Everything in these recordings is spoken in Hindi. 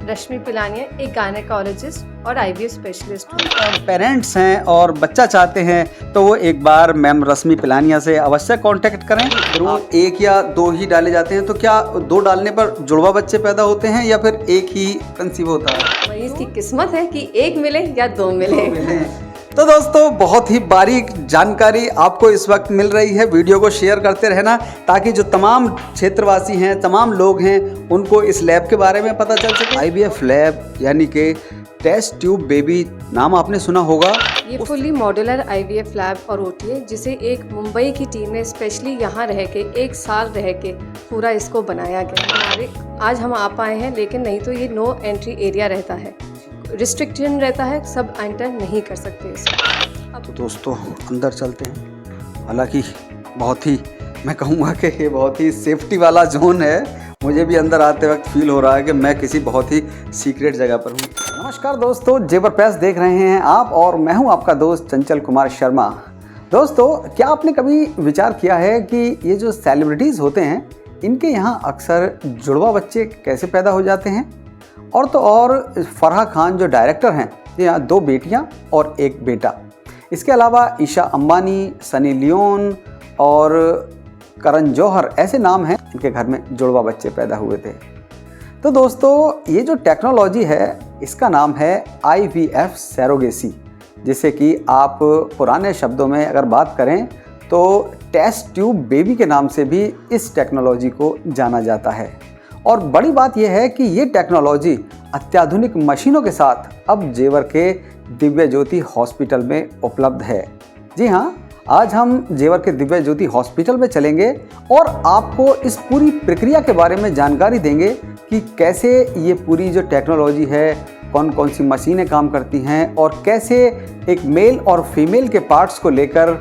रश्मि पिलानिया एक गायनेकोलॉजिस्ट और आईवीएफ स्पेशलिस्ट हूँ। पेरेंट्स हैं और बच्चा चाहते हैं तो वो एक बार मैम रश्मि पिलानिया से अवश्य कांटेक्ट करें। जरूर एक या दो ही डाले जाते हैं, तो क्या दो डालने पर जुड़वा बच्चे पैदा होते हैं या फिर एक ही कंसीव होता है? मरीज की किस्मत है कि एक मिले या दो मिले। तो दोस्तों बहुत ही बारीक जानकारी आपको इस वक्त मिल रही है। वीडियो को शेयर करते रहना ताकि जो तमाम क्षेत्रवासी हैं, तमाम लोग हैं, उनको इस लैब के बारे में पता चल सके। आईवीएफ लैब यानी कि टेस्ट ट्यूब बेबी नाम आपने सुना होगा। ये फुल्ली मॉड्यूलर आईवीएफ लैब और ओटी है जिसे एक मुंबई की टीम ने स्पेशली यहाँ रह के 1 साल रह के पूरा इसको बनाया गया। आज हम आ पाए हैं, लेकिन नहीं तो ये नो एंट्री एरिया रहता है, रिस्ट्रिक्शन रहता है, सब एंटर नहीं कर सकते इसमें। तो दोस्तों अंदर चलते हैं। हालांकि बहुत ही मैं कहूँगा कि ये बहुत ही सेफ्टी वाला जोन है। मुझे भी अंदर आते वक्त फील हो रहा है कि मैं किसी बहुत ही सीक्रेट जगह पर हूँ। नमस्कार दोस्तों, जेवर प्रेस देख रहे हैं आप और मैं हूँ आपका दोस्त चंचल कुमार शर्मा। दोस्तों क्या आपने कभी विचार किया है कि ये जो सेलिब्रिटीज़ होते हैं इनके यहाँ अक्सर जुड़वा बच्चे कैसे पैदा हो जाते हैं? और तो और फराह खान जो डायरेक्टर हैं, यहाँ 2 बेटियाँ और 1 बेटा। इसके अलावा ईशा अंबानी, सनी लियोन और करण जौहर ऐसे नाम हैं, इनके घर में जुड़वा बच्चे पैदा हुए थे। तो दोस्तों ये जो टेक्नोलॉजी है इसका नाम है IVF सैरोगेसी, जिसे कि आप पुराने शब्दों में अगर बात करें तो टेस्ट ट्यूब बेबी के नाम से भी इस टेक्नोलॉजी को जाना जाता है। और बड़ी बात यह है कि ये टेक्नोलॉजी अत्याधुनिक मशीनों के साथ अब जेवर के दिव्य ज्योति हॉस्पिटल में उपलब्ध है। जी हाँ, आज हम जेवर के दिव्य ज्योति हॉस्पिटल में चलेंगे और आपको इस पूरी प्रक्रिया के बारे में जानकारी देंगे कि कैसे ये पूरी जो टेक्नोलॉजी है, कौन कौन सी मशीनें काम करती हैं और कैसे एक मेल और फीमेल के पार्ट्स को लेकर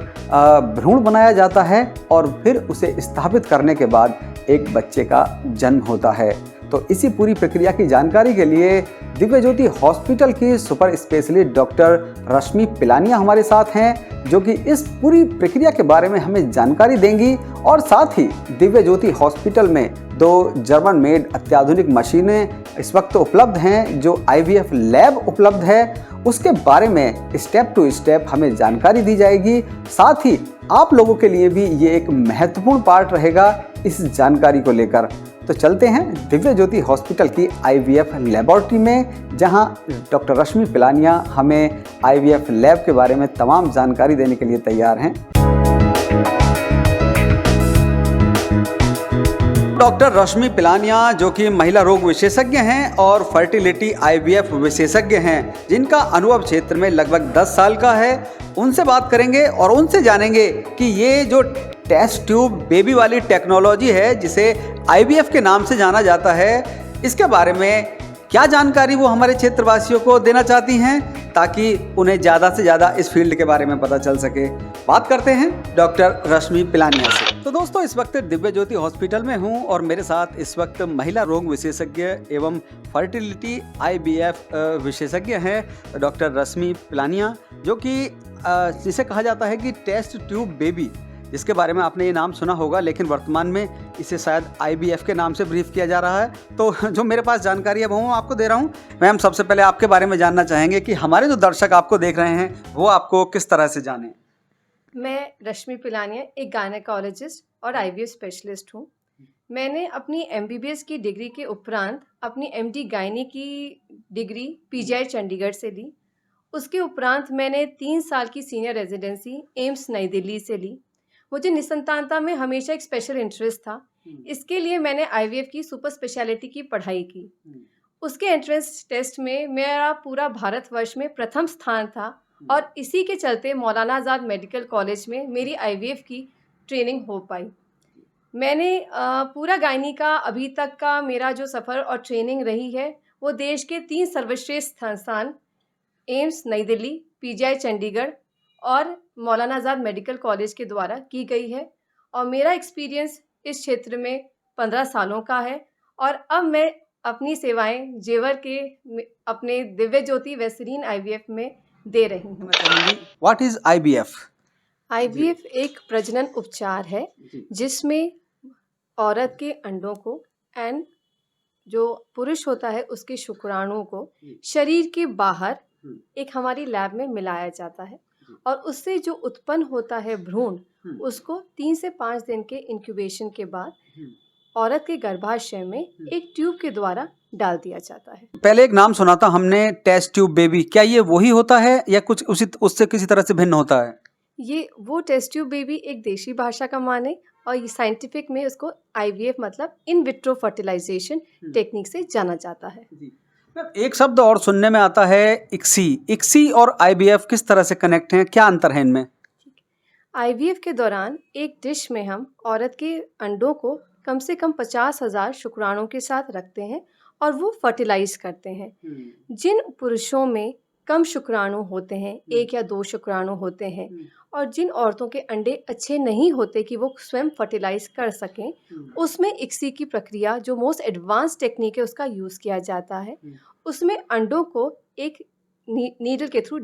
भ्रूण बनाया जाता है और फिर उसे स्थापित करने के बाद एक बच्चे का जन्म होता है। तो इसी पूरी प्रक्रिया की जानकारी के लिए दिव्य ज्योति हॉस्पिटल की सुपर स्पेशलिस्ट डॉक्टर रश्मि पिलानिया हमारे साथ हैं, जो कि इस पूरी प्रक्रिया के बारे में हमें जानकारी देंगी। और साथ ही दिव्य ज्योति हॉस्पिटल में 2 जर्मन मेड अत्याधुनिक मशीनें इस वक्त उपलब्ध हैं, जो IVF लैब उपलब्ध है, उसके बारे में स्टेप टू स्टेप हमें जानकारी दी जाएगी। साथ ही आप लोगों के लिए भी ये एक महत्वपूर्ण पार्ट रहेगा इस जानकारी को लेकर। तो चलते हैं दिव्य ज्योति हॉस्पिटल की IVF लेबोरेटरी में, जहां डॉक्टर रश्मि पिलानिया हमें IVF लैब के बारे में तमाम जानकारी देने के लिए तैयार हैं। डॉक्टर रश्मि पिलानिया जो कि महिला रोग विशेषज्ञ हैं और फर्टिलिटी IVF विशेषज्ञ हैं, जिनका अनुभव क्षेत्र में लगभग 10 साल का है, उनसे बात करेंगे और उनसे जानेंगे कि ये जो टेस्ट ट्यूब बेबी वाली टेक्नोलॉजी है जिसे IVF के नाम से जाना जाता है, इसके बारे में क्या जानकारी वो हमारे क्षेत्रवासियों को देना चाहती हैं ताकि उन्हें ज़्यादा से ज़्यादा इस फील्ड के बारे में पता चल सके। बात करते हैं डॉक्टर रश्मि पिलानिया से। तो दोस्तों इस वक्त दिव्य ज्योति हॉस्पिटल में हूं और मेरे साथ इस वक्त महिला रोग विशेषज्ञ एवं फर्टिलिटी IVF विशेषज्ञ हैं डॉक्टर रश्मि पिलानिया, जो कि जिसे कहा जाता है कि टेस्ट ट्यूब बेबी, जिसके बारे में आपने ये नाम सुना होगा, लेकिन वर्तमान में इसे शायद IVF के नाम से ब्रीफ किया जा रहा है। तो जो मेरे पास जानकारी है वो मैं आपको दे रहा हूँ। मैम सबसे पहले आपके बारे में जानना चाहेंगे कि हमारे जो दर्शक आपको देख रहे हैं वो आपको किस तरह से जाने। मैं रश्मि पिलानिया एक गायनेकोलॉजिस्ट और IVF स्पेशलिस्ट हूँ। मैंने अपनी MBBS की डिग्री के उपरांत अपनी MD गायनी की डिग्री PGI चंडीगढ़ से ली। उसके उपरांत मैंने 3 साल की सीनियर रेजिडेंसी एम्स नई दिल्ली से ली। मुझे निसंतानता में हमेशा एक स्पेशल इंटरेस्ट था, इसके लिए मैंने IVF की सुपर स्पेशलिटी की पढ़ाई की। उसके एंट्रेंस टेस्ट में मेरा पूरा भारतवर्ष में प्रथम स्थान था और इसी के चलते मौलाना आज़ाद मेडिकल कॉलेज में मेरी IVF की ट्रेनिंग हो पाई। मैंने पूरा गायनी का अभी तक का मेरा जो सफ़र और ट्रेनिंग रही है वो देश के 3 सर्वश्रेष्ठ संस्थान एम्स नई दिल्ली, PGI चंडीगढ़ और मौलाना आज़ाद मेडिकल कॉलेज के द्वारा की गई है। और मेरा एक्सपीरियंस इस क्षेत्र में 15 सालों का है और अब मैं अपनी सेवाएं जेवर के अपने दिव्य ज्योति वेसरीन IVF में दे रही हूँ। What is IVF? IVF एक प्रजनन उपचार है जिसमें औरत के अंडों को एंड जो पुरुष होता है उसके शुक्राणुओं को शरीर के बाहर एक हमारी लैब में मिलाया जाता है और उससे जो उत्पन्न होता है भ्रूण उसको 3 से 5 दिन के इंक्यूबेशन के बाद औरत के गर्भाशय में एक ट्यूब के द्वारा डाल दिया जाता है। पहले एक नाम सुना था हमने, टेस्ट ट्यूब बेबी, क्या ये वही होता है या कुछ उससे किसी तरह से भिन्न होता है? ये वो टेस्ट ट्यूब बेबी एक देशी भाषा का माने और ये साइंटिफिक में उसको IVF मतलब इन विट्रो फर्टिलाइजेशन टेक्निक से जाना जाता है। एक शब्द और सुनने में आता है इक्सी और IVF किस तरह से कनेक्ट हैं, क्या अंतर है इनमें? IVF के दौरान एक डिश में हम औरत के अंडों को कम से कम 50,000 शुक्राणुओं के साथ रखते हैं और वो फर्टिलाइज करते हैं। जिन पुरुषों में कम शुक्राणु होते हैं, 1 या 2 शुक्राणु होते हैं, और जिन औरतों के अंडे अच्छे नहीं होते कि वो स्वयं फर्टिलाइज कर सकें, उसमें इक्सी की प्रक्रिया जो मोस्ट एडवांस टेक्निक है उसका यूज़ किया जाता है। उसमें अंडों को एक नीडल के थ्रू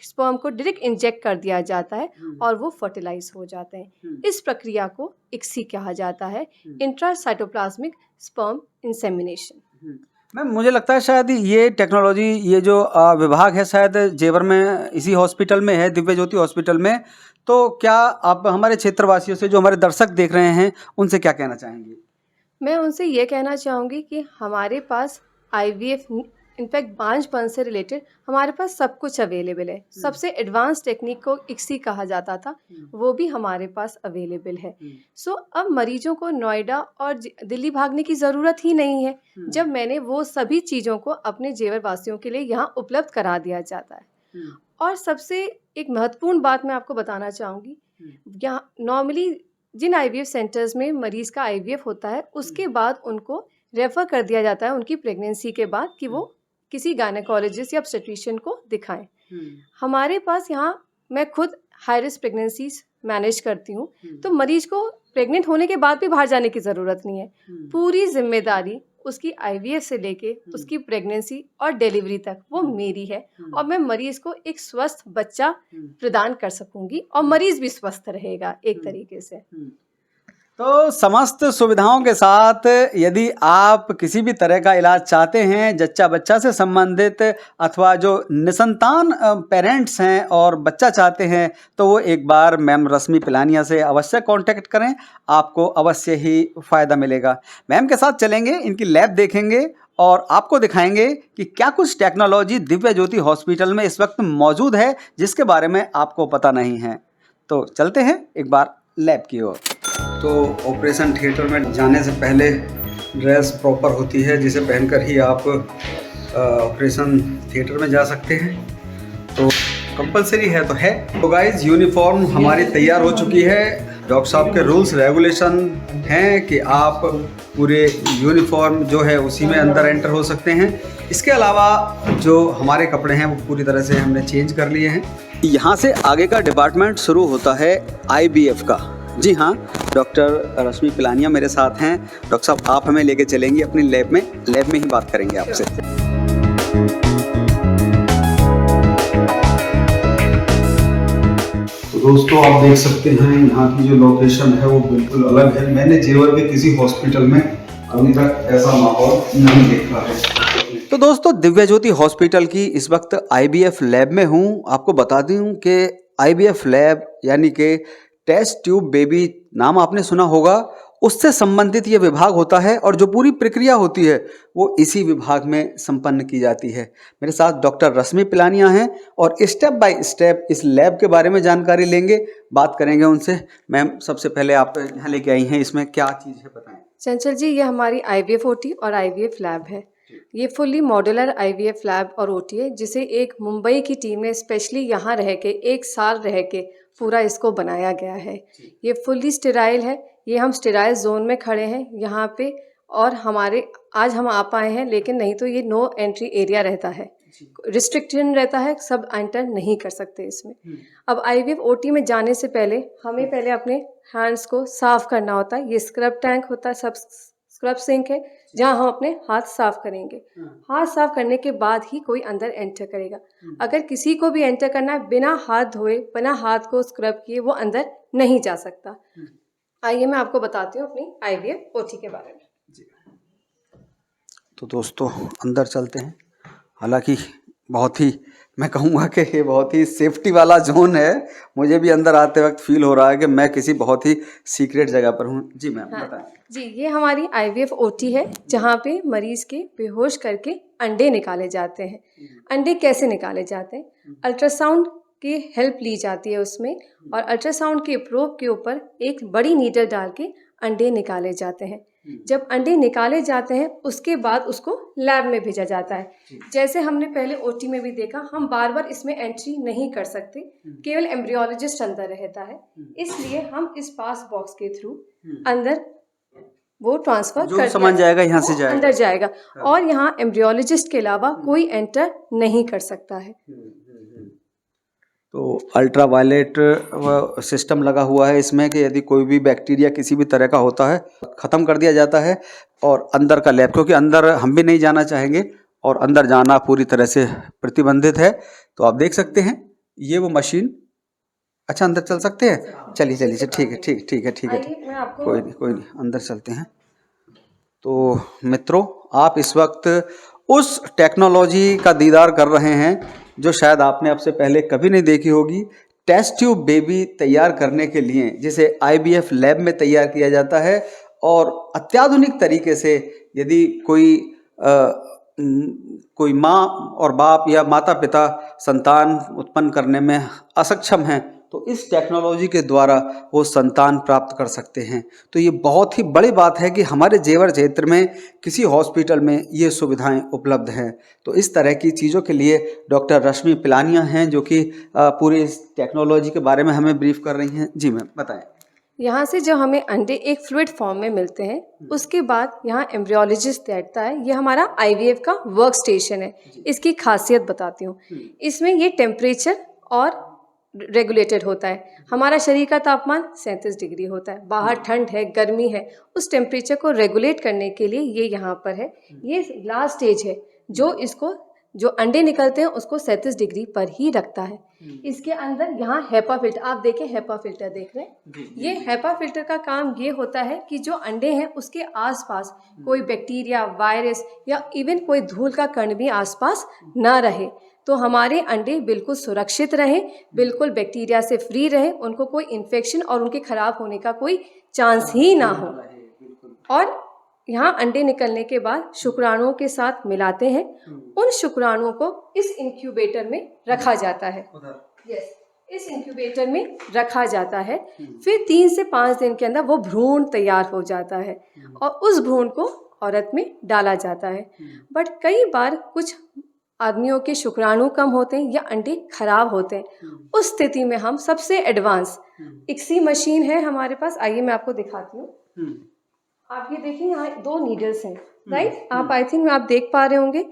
स्पर्म को डायरेक्ट इंजेक्ट कर दिया जाता है और वो फर्टिलाइज हो जाते हैं। इस प्रक्रिया को इक्सी कहा जाता है, इंट्रासाइटोप्लाज्मिक स्पर्म इंसेमिनेशन। मैम मुझे लगता है शायद ये टेक्नोलॉजी, ये जो विभाग है शायद जेवर में इसी हॉस्पिटल में है, दिव्य ज्योति हॉस्पिटल में। तो क्या आप हमारे क्षेत्रवासियों से, जो हमारे दर्शक देख रहे हैं, उनसे क्या कहना चाहेंगी? मैं उनसे ये कहना चाहूँगी कि हमारे पास IVF इनफैक्ट बांझपन से रिलेटेड हमारे पास सब कुछ अवेलेबल है। सबसे एडवांस टेक्निक को इक्सी कहा जाता था, वो भी हमारे पास अवेलेबल है। सो अब मरीजों को नोएडा और दिल्ली भागने की ज़रूरत ही नहीं है, जब मैंने वो सभी चीज़ों को अपने जेवर वासियों के लिए यहाँ उपलब्ध करा दिया जाता है। और सबसे एक महत्वपूर्ण बात मैं आपको बताना चाहूँगी, यहाँ नॉर्मली जिन IVF सेंटर्स में मरीज़ का IVF होता है उसके बाद उनको रेफ़र कर दिया जाता है उनकी प्रेगनेंसी के बाद कि वो किसी गायनेकोलॉजिस्ट या ऑब्स्टेट्रिशियन को दिखाएं। हमारे पास यहाँ मैं खुद हाई रिस्क प्रेगनेंसीज मैनेज करती हूँ, तो मरीज को प्रेग्नेंट होने के बाद भी बाहर जाने की ज़रूरत नहीं है। पूरी जिम्मेदारी उसकी IVF से लेके उसकी प्रेगनेंसी और डिलीवरी तक वो मेरी है और मैं मरीज़ को एक स्वस्थ बच्चा प्रदान कर सकूंगी और मरीज़ भी स्वस्थ रहेगा एक तरीके से। तो समस्त सुविधाओं के साथ यदि आप किसी भी तरह का इलाज चाहते हैं, जच्चा बच्चा से संबंधित, अथवा जो निसंतान पेरेंट्स हैं और बच्चा चाहते हैं, तो वो एक बार मैम रश्मि पिलानिया से अवश्य कांटेक्ट करें, आपको अवश्य ही फ़ायदा मिलेगा। मैम के साथ चलेंगे, इनकी लैब देखेंगे और आपको दिखाएंगे कि क्या कुछ टेक्नोलॉजी दिव्य ज्योति हॉस्पिटल में इस वक्त मौजूद है जिसके बारे में आपको पता नहीं है। तो चलते हैं एक बार लैब की ओर। तो ऑपरेशन थिएटर में जाने से पहले ड्रेस प्रॉपर होती है जिसे पहनकर ही आप ऑपरेशन थिएटर में जा सकते हैं, तो कंपलसरी है तो है। तो गाइज यूनिफॉर्म हमारी तैयार हो चुकी है। डॉक्टर साहब के रूल्स रेगुलेशन हैं कि आप पूरे यूनिफॉर्म जो है उसी में अंदर एंटर हो सकते हैं। इसके अलावा जो हमारे कपड़े हैं वो पूरी तरह से हमने चेंज कर लिए हैं। यहाँ से आगे का डिपार्टमेंट शुरू होता है IVF का। जी हाँ, डॉक्टर रश्मि पिलानिया मेरे साथ हैं। डॉक्टर साहब आप हमें लेके चलेंगी अपनी लैब में ही बात करेंगे आपसे। तो दोस्तों आप देख सकते हैं यहाँ की जो लोकेशन है वो बिल्कुल अलग है। मैंने जेवर के किसी हॉस्पिटल में अभी तक ऐसा माहौल नहीं देखा है। तो दोस्तों दिव्य ज्योति हॉस्पिटल की इस वक्त IVF लैब में हूँ। आपको बता दूँ कि IVF लैब यानी कि टेस्ट ट्यूब बेबी नाम आपने सुना होगा, उससे संबंधित ये विभाग होता है और जो पूरी प्रक्रिया होती है वो इसी विभाग में संपन्न की जाती है। मेरे साथ डॉक्टर रश्मि पिलानिया हैं और स्टेप बाय स्टेप इस लैब के बारे में जानकारी लेंगे, बात करेंगे उनसे। मैम सबसे पहले आप यहाँ लेके आई हैं, इसमें क्या चीज़ है बताएं। चंचल जी, ये हमारी IVF OT और IVF लैब है। ये फुल्ली मॉड्यूलर IVF लैब और OT है जिसे एक मुंबई की टीम ने स्पेशली यहाँ रह के 1 साल रह के पूरा इसको बनाया गया है। ये फुल्ली स्टेराइल है। ये हम स्टेराइल जोन में खड़े हैं यहाँ पे, और हमारे आज हम आ पाए हैं, लेकिन नहीं तो ये नो एंट्री एरिया रहता है, रिस्ट्रिक्शन रहता है, सब एंटर नहीं कर सकते इसमें। अब IVF OT में जाने से पहले हमें पहले अपने हैंड्स को साफ़ करना होता है। ये स्क्रब टैंक होता है, सब स्क्रब सिंक है जहाँ हम अपने हाथ साफ करेंगे। हाथ साफ करने के बाद ही कोई अंदर एंटर करेगा। अगर किसी को भी एंटर करना है बिना हाथ धोए, बिना हाथ को स्क्रब किए, वो अंदर नहीं जा सकता। आइए मैं आपको बताती हूँ अपनी IVF OT के बारे में। तो दोस्तों अंदर चलते हैं। हालांकि बहुत ही मैं कहूँगा कि ये बहुत ही सेफ्टी वाला जोन है। मुझे भी अंदर आते वक्त फील हो रहा है कि मैं किसी बहुत ही सीक्रेट जगह पर हूँ। जी मैम हाँ बताएं। जी, ये हमारी IVF OT है जहाँ पे मरीज़ के बेहोश करके अंडे निकाले जाते हैं। अंडे कैसे निकाले जाते हैं? अल्ट्रासाउंड की हेल्प ली जाती है उसमें, और अल्ट्रासाउंड के प्रोब के ऊपर एक बड़ी नीडल डाल के अंडे निकाले जाते हैं। जब अंडे निकाले जाते हैं उसके बाद उसको लैब में भेजा जाता है। जैसे हमने पहले OT में भी देखा, हम बार बार इसमें एंट्री नहीं कर सकते, केवल एम्ब्रियोलॉजिस्ट अंदर रहता है, इसलिए हम इस पास बॉक्स के थ्रू अंदर वो ट्रांसफर जो कर सामान दिया जाएगा यहाँ से वो जाएगा। अंदर जाएगा, और यहाँ एम्ब्रियोलॉजिस्ट के अलावा कोई एंटर नहीं कर सकता है। तो अल्ट्रा वायलेट सिस्टम लगा हुआ है इसमें कि यदि कोई भी बैक्टीरिया किसी भी तरह का होता है ख़त्म कर दिया जाता है। और अंदर का लैब, क्योंकि अंदर हम भी नहीं जाना चाहेंगे और अंदर जाना पूरी तरह से प्रतिबंधित है। तो आप देख सकते हैं ये वो मशीन। अच्छा अंदर चल सकते हैं? चलिए चलिए, ठीक है ठीक ठीक है ठीक है ठीक। आइए, मैं आपको कोई नहीं अंदर चलते हैं। तो मित्रों, आप इस वक्त उस टेक्नोलॉजी का दीदार कर रहे हैं जो शायद आपने अब से पहले कभी नहीं देखी होगी। टेस्ट ट्यूब बेबी तैयार करने के लिए जिसे IVF लैब में तैयार किया जाता है, और अत्याधुनिक तरीके से यदि कोई माँ और बाप या माता पिता संतान उत्पन्न करने में असक्षम हैं तो इस टेक्नोलॉजी के द्वारा वो संतान प्राप्त कर सकते हैं। तो ये बहुत ही बड़ी बात है कि हमारे जेवर क्षेत्र में किसी हॉस्पिटल में ये सुविधाएं उपलब्ध हैं। तो इस तरह की चीज़ों के लिए डॉक्टर रश्मि पिलानिया हैं जो कि पूरी इस टेक्नोलॉजी के बारे में हमें ब्रीफ कर रही हैं। जी मैम बताएं। यहाँ से जो हमें अंडे एक फ्लूइड फॉर्म में मिलते हैं, उसके बाद यहाँ एम्ब्रियोलॉजिस्ट बैठता है। ये हमारा IVF का वर्क स्टेशन है। इसकी खासियत बताती हूँ, इसमें ये टेम्परेचर और रेगुलेटेड होता है। हमारा शरीर का तापमान 37 डिग्री होता है, बाहर ठंड है, गर्मी है, उस टेम्परेचर को रेगुलेट करने के लिए ये यहाँ पर है। ये लास्ट स्टेज है जो इसको, जो अंडे निकलते हैं उसको 37 डिग्री पर ही रखता है। इसके अंदर यहाँ HEPA फिल्टर, आप देखें HEPA फिल्टर देख रहे हैं, ये HEPA फिल्टर का काम ये होता है कि जो अंडे हैं उसके आसपास कोई बैक्टीरिया, वायरस या इवन कोई धूल का कण भी आसपास ना रहे, तो हमारे अंडे बिल्कुल सुरक्षित रहें, बिल्कुल बैक्टीरिया से फ्री रहें, उनको कोई इन्फेक्शन और उनके खराब होने का कोई चांस ही ना हो। और यहाँ अंडे निकलने के बाद शुक्राणुओं के साथ मिलाते हैं, उन शुक्राणुओं को इस इंक्यूबेटर में रखा जाता है। इस इंक्यूबेटर में रखा जाता है। फिर 3 से 5 दिन के अंदर वो भ्रूण तैयार हो जाता है और उस भ्रूण को औरत में डाला जाता है। बट कई बार कुछ आदमियों के शुक्राणु कम होते हैं या अंडे खराब होते हैं, उस स्थिति में हम सबसे एडवांस ICSI मशीन है हमारे पास। आइए मैं आपको दिखाती हूँ। आप ये देखिए, यहाँ 2 नीडल्स हैं, राइट? आप आई थिंक आप देख पा रहे होंगे।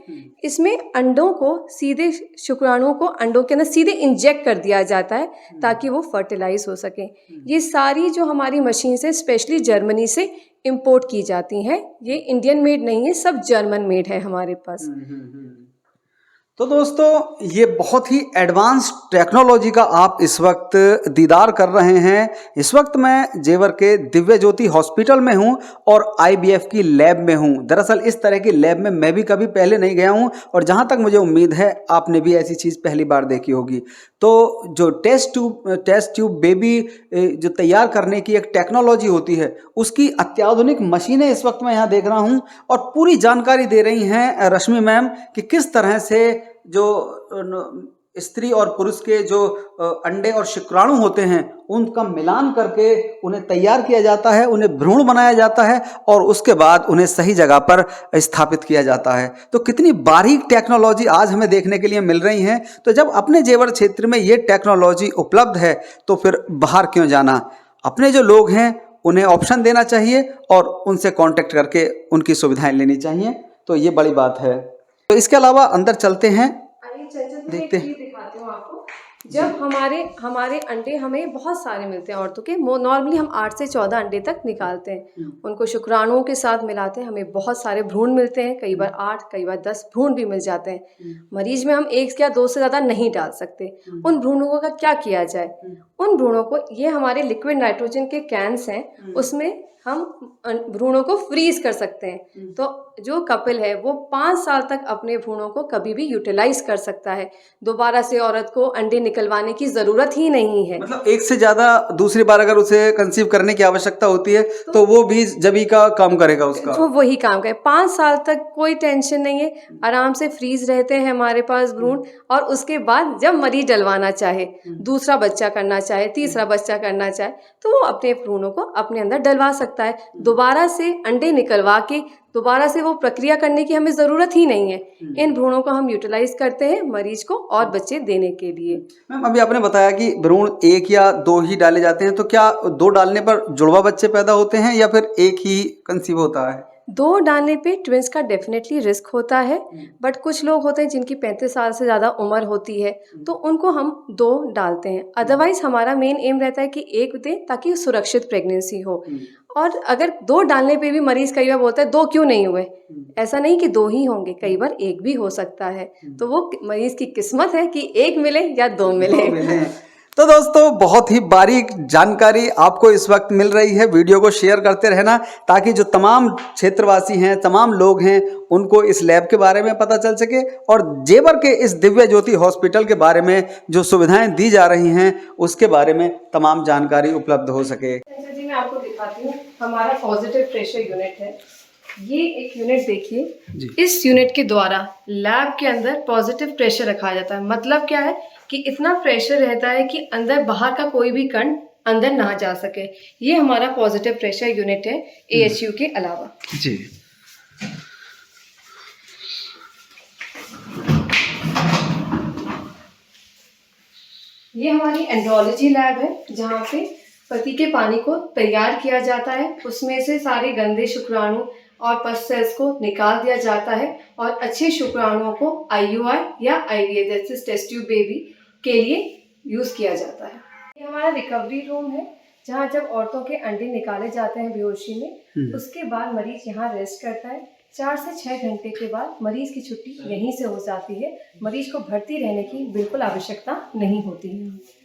इसमें अंडों को सीधे, शुक्राणुओं को अंडों के अंदर सीधे इंजेक्ट कर दिया जाता है ताकि वो फर्टिलाइज हो सके। ये सारी जो हमारी मशीन से स्पेशली जर्मनी से इंपोर्ट की जाती हैं, ये इंडियन मेड नहीं है, सब जर्मन मेड है हमारे पास। तो दोस्तों, ये बहुत ही एडवांस टेक्नोलॉजी का आप इस वक्त दीदार कर रहे हैं। इस वक्त मैं जेवर के दिव्य ज्योति हॉस्पिटल में हूं और IVF की लैब में हूं। दरअसल इस तरह की लैब में मैं भी कभी पहले नहीं गया हूं और जहां तक मुझे उम्मीद है आपने भी ऐसी चीज़ पहली बार देखी होगी। तो जो टेस्ट ट्यूब बेबी जो तैयार करने की एक टेक्नोलॉजी होती है, उसकी अत्याधुनिक मशीनें इस वक्त मैं यहाँ देख रहा हूँ और पूरी जानकारी दे रही हैं रश्मि मैम कि किस तरह से जो स्त्री और पुरुष के जो अंडे और शुक्राणु होते हैं उनका मिलान करके उन्हें तैयार किया जाता है, उन्हें भ्रूण बनाया जाता है और उसके बाद उन्हें सही जगह पर स्थापित किया जाता है। तो कितनी बारीक टेक्नोलॉजी आज हमें देखने के लिए मिल रही हैं। तो जब अपने जेवर क्षेत्र में ये टेक्नोलॉजी उपलब्ध है तो फिर बाहर क्यों जाना। अपने जो लोग हैं उन्हें ऑप्शन देना चाहिए और उनसे कॉन्टेक्ट करके उनकी सुविधाएं लेनी चाहिए। तो ये बड़ी बात है। तो इसके अलावा अंदर चलते हैं, देखते हैं। दिखाती हूँ आपको। जब हमारे अंडे हमें बहुत सारे मिलते हैं औरतों के, नॉर्मली हम 8 से 14 अंडे तक निकालते हैं, उनको शुक्राणुओं के साथ मिलाते हैं, हमें बहुत सारे भ्रूण मिलते हैं, कई बार 8 कई बार 10 भ्रूण भी मिल जाते हैं। मरीज में हम 1 या 2 से ज़्यादा नहीं डाल सकते। उन भ्रूणों का क्या किया जाए? उन भ्रूणों को, ये हमारे लिक्विड नाइट्रोजन के कैंस हैं, उसमें हम भ्रूणों को फ्रीज कर सकते हैं। तो जो कपल है वो 5 साल तक अपने भ्रूणों को कभी भी यूटिलाइज कर सकता है। दोबारा से औरत को अंडे निकलवाने की ज़रूरत ही नहीं है। मतलब एक से ज़्यादा दूसरी बार अगर उसे कंसीव करने की आवश्यकता होती है तो वो भी जभी का काम करेगा उसका। तो वही काम करे। 5 साल तक कोई टेंशन नहीं है, आराम से फ्रीज रहते हैं हमारे पास भ्रूण। और उसके बाद जब मरीज डलवाना चाहे, दूसरा बच्चा करना चाहे, तीसरा बच्चा करना चाहे, तो वो अपने भ्रूणों को अपने अंदर डलवा सकता है। दोबारा से अंडे निकलवा के दोबारा से वो प्रक्रिया करने की हमें ज़रूरत ही नहीं है। इन भ्रूणों को हम यूटिलाइज करते हैं मरीज को और बच्चे देने के लिए। मैम अभी आपने बताया कि भ्रूण 1 या 2 ही डाले जाते हैं, तो क्या 2 डालने पर जुड़वा बच्चे पैदा होते हैं या फिर एक ही कंसीव होता है? 2 डालने पे ट्विंस का डेफिनेटली रिस्क होता है, बट कुछ लोग होते हैं जिनकी 35 साल से ज़्यादा उम्र होती है, तो उनको हम 2 डालते हैं। अदरवाइज़ हमारा मेन एम रहता है कि 1 दें ताकि सुरक्षित प्रेगनेंसी हो। और अगर 2 डालने पे भी मरीज़ कई बार बोलता है 2 क्यों नहीं हुए, ऐसा नहीं कि 2 ही होंगे, कई बार 1 भी हो सकता है। तो वो मरीज़ की किस्मत है कि 1 मिले या 2 मिले। तो दोस्तों बहुत ही बारीक जानकारी आपको इस वक्त मिल रही है। वीडियो को शेयर करते रहना ताकि जो तमाम क्षेत्रवासी हैं, तमाम लोग हैं, उनको इस लैब के बारे में पता चल सके और जेवर के इस दिव्य ज्योति हॉस्पिटल के बारे में जो सुविधाएं दी जा रही हैं उसके बारे में तमाम जानकारी उपलब्ध हो सके। जी मैं आपको दिखाती हूँ, हमारा पॉजिटिव प्रेशर यूनिट है। ये एक यूनिट देखिए, इस यूनिट के द्वारा लैब के अंदर पॉजिटिव प्रेशर रखा जाता है। मतलब क्या है कि इतना प्रेशर रहता है कि अंदर बाहर का कोई भी कण अंदर ना जा सके। ये हमारा पॉजिटिव प्रेशर यूनिट है AHU के अलावा। जी ये हमारी एंड्रोलॉजी लैब है जहाँ पे पति के पानी को तैयार किया जाता है। उसमें से सारे गंदे शुक्राणु और पस सेल्स को निकाल दिया जाता है और अच्छे शुक्राणुओं को IUI या IVF that is test tube baby के लिए यूज़ किया जाता है। ये हमारा रिकवरी रूम है जहाँ जब औरतों के अंडे निकाले जाते हैं बेहोशी में, उसके बाद मरीज यहाँ रेस्ट करता है। 4 से 6 घंटे के बाद मरीज की छुट्टी यहीं से हो जाती है। मरीज को भर्ती रहने की बिल्कुल आवश्यकता नहीं होती है।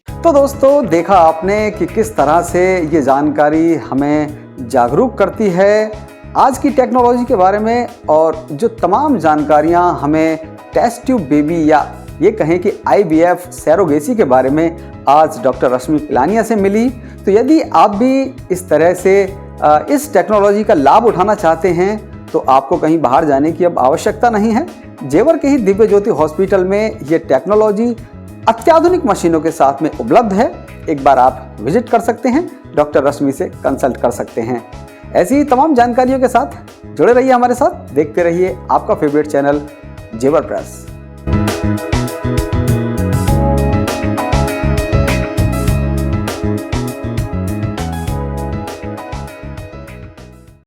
तो दोस्तों देखा आपने कि किस तरह से ये जानकारी हमें जागरूक करती है आज की टेक्नोलॉजी के बारे में, और जो तमाम जानकारियां हमें टेस्ट ट्यूब बेबी या ये कहें कि IVF सैरोगेसी के बारे में आज डॉक्टर रश्मि पिलानिया से मिली। तो यदि आप भी इस तरह से इस टेक्नोलॉजी का लाभ उठाना चाहते हैं तो आपको कहीं बाहर जाने की अब आवश्यकता नहीं है। जेवर के ही दिव्य ज्योति हॉस्पिटल में ये टेक्नोलॉजी अत्याधुनिक मशीनों के साथ में उपलब्ध है। एक बार आप विजिट कर सकते हैं, डॉक्टर रश्मि से कंसल्ट कर सकते हैं। ऐसी ही तमाम जानकारियों के साथ जुड़े रहिए हमारे साथ, देखते रहिए आपका फेवरेट चैनल जेवर प्रेस।